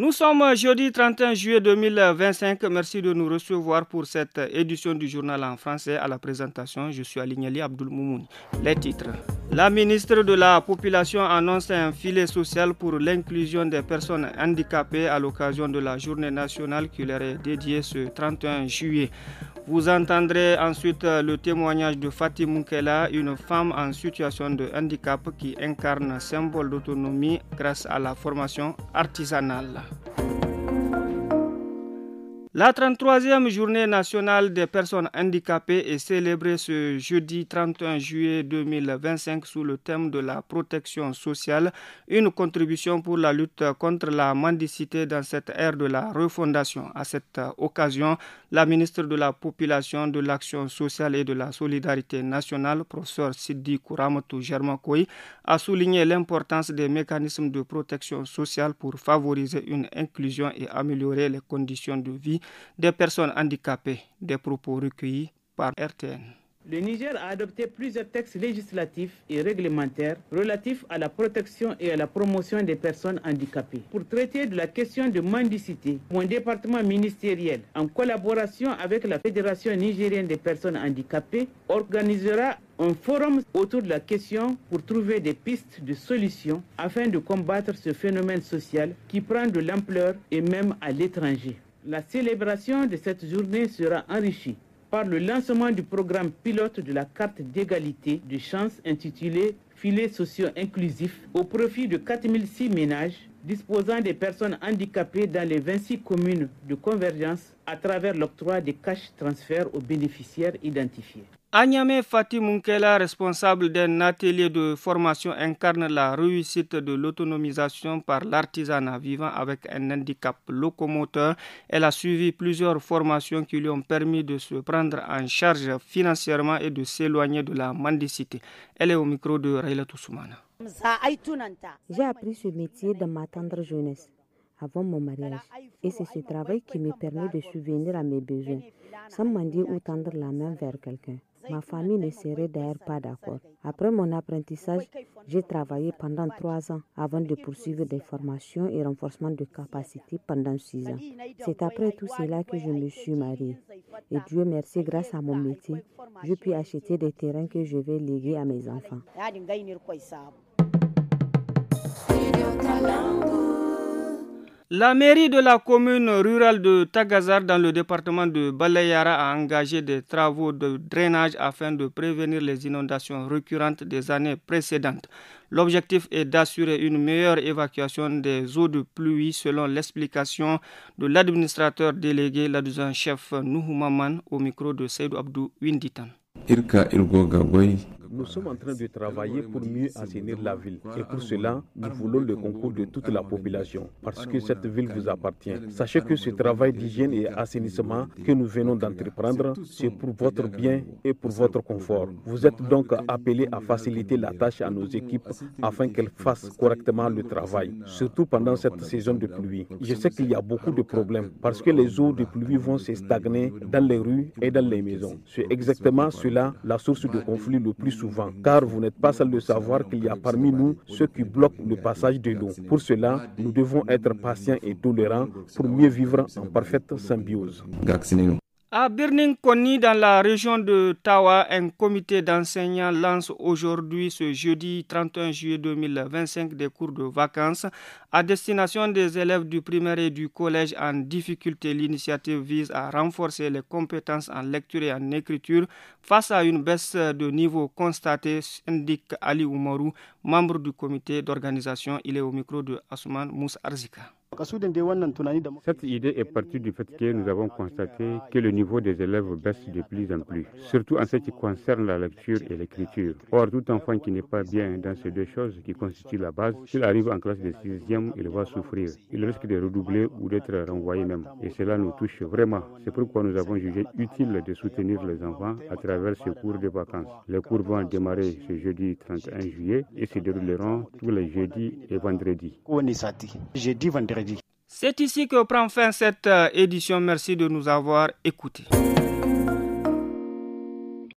Nous sommes jeudi 31 juillet 2025. Merci de nous recevoir pour cette édition du journal en français. À la présentation, je suis Alignali Abdoul Moumouni. Les titres. La ministre de la Population annonce un filet social pour l'inclusion des personnes handicapées à l'occasion de la journée nationale qui leur est dédiée ce 31 juillet. Vous entendrez ensuite le témoignage de Fatih Moukela, une femme en situation de handicap qui incarne un symbole d'autonomie grâce à la formation artisanale. La 33e journée nationale des personnes handicapées est célébrée ce jeudi 31 juillet 2025 sous le thème de la protection sociale, une contribution pour la lutte contre la mendicité dans cette ère de la refondation. À cette occasion, la ministre de la Population, de l'Action sociale et de la solidarité nationale, professeur Sidi Kouramatou Germakoui, a souligné l'importance des mécanismes de protection sociale pour favoriser une inclusion et améliorer les conditions de vie des personnes handicapées, des propos recueillis par RTN. Le Niger a adopté plusieurs textes législatifs et réglementaires relatifs à la protection et à la promotion des personnes handicapées. Pour traiter de la question de mendicité, mon département ministériel, en collaboration avec la Fédération nigérienne des personnes handicapées, organisera un forum autour de la question pour trouver des pistes de solutions afin de combattre ce phénomène social qui prend de l'ampleur et même à l'étranger. La célébration de cette journée sera enrichie par le lancement du programme pilote de la carte d'égalité de chances intitulé Filet socio-inclusif au profit de 4006 ménages disposant des personnes handicapées dans les 26 communes de convergence à travers l'octroi des cash transferts aux bénéficiaires identifiés. À Niamey, Fatih Moukela, responsable d'un atelier de formation, incarne la réussite de l'autonomisation par l'artisanat vivant avec un handicap locomoteur. Elle a suivi plusieurs formations qui lui ont permis de se prendre en charge financièrement et de s'éloigner de la mendicité. Elle est au micro de Raila Toussoumana. J'ai appris ce métier dans ma tendre jeunesse, avant mon mariage. Et c'est ce travail qui me permet de subvenir à mes besoins, sans mendier ou tendre la main vers quelqu'un. Ma famille ne serait d'ailleurs pas d'accord. Après mon apprentissage, j'ai travaillé pendant 3 ans avant de poursuivre des formations et renforcement de capacités pendant 6 ans. C'est après tout cela que je me suis mariée. Et Dieu merci, grâce à mon métier, je puis acheter des terrains que je vais léguer à mes enfants. La mairie de la commune rurale de Tagazar dans le département de Balayara a engagé des travaux de drainage afin de prévenir les inondations récurrentes des années précédentes. L'objectif est d'assurer une meilleure évacuation des eaux de pluie selon l'explication de l'administrateur délégué, l'adjudant-chef Nuhu Maman, au micro de Seydou Abdou Winditan. Nous sommes en train de travailler pour mieux assainir la ville. Et pour cela, nous voulons le concours de toute la population, parce que cette ville vous appartient. Sachez que ce travail d'hygiène et assainissement que nous venons d'entreprendre, c'est pour votre bien et pour votre confort. Vous êtes donc appelés à faciliter la tâche à nos équipes afin qu'elles fassent correctement le travail, surtout pendant cette saison de pluie. Je sais qu'il y a beaucoup de problèmes, parce que les eaux de pluie vont se stagner dans les rues et dans les maisons. C'est exactement cela la source de conflit le plus souvent, car vous n'êtes pas seul de savoir qu'il y a parmi nous ceux qui bloquent le passage de l'eau. Pour cela, nous devons être patients et tolérants pour mieux vivre en parfaite symbiose. À Birning Koni, dans la région de Tawa, un comité d'enseignants lance aujourd'hui, ce jeudi 31 juillet 2025, des cours de vacances à destination des élèves du primaire et du collège en difficulté. L'initiative vise à renforcer les compétences en lecture et en écriture face à une baisse de niveau constatée, indique Ali Oumarou, membre du comité d'organisation. Il est au micro de Asuman Moussa Arzika. Cette idée est partie du fait que nous avons constaté que le niveau des élèves baisse de plus en plus, surtout en ce qui concerne la lecture et l'écriture. Or, tout enfant qui n'est pas bien dans ces deux choses qui constituent la base, s'il arrive en classe de 6e, il va souffrir. Il risque de redoubler ou d'être renvoyé même. Et cela nous touche vraiment. C'est pourquoi nous avons jugé utile de soutenir les enfants à travers ce cours de vacances. Les cours vont démarrer ce jeudi 31 juillet et se dérouleront tous les jeudis et vendredis. C'est ici que prend fin cette édition. Merci de nous avoir écoutés.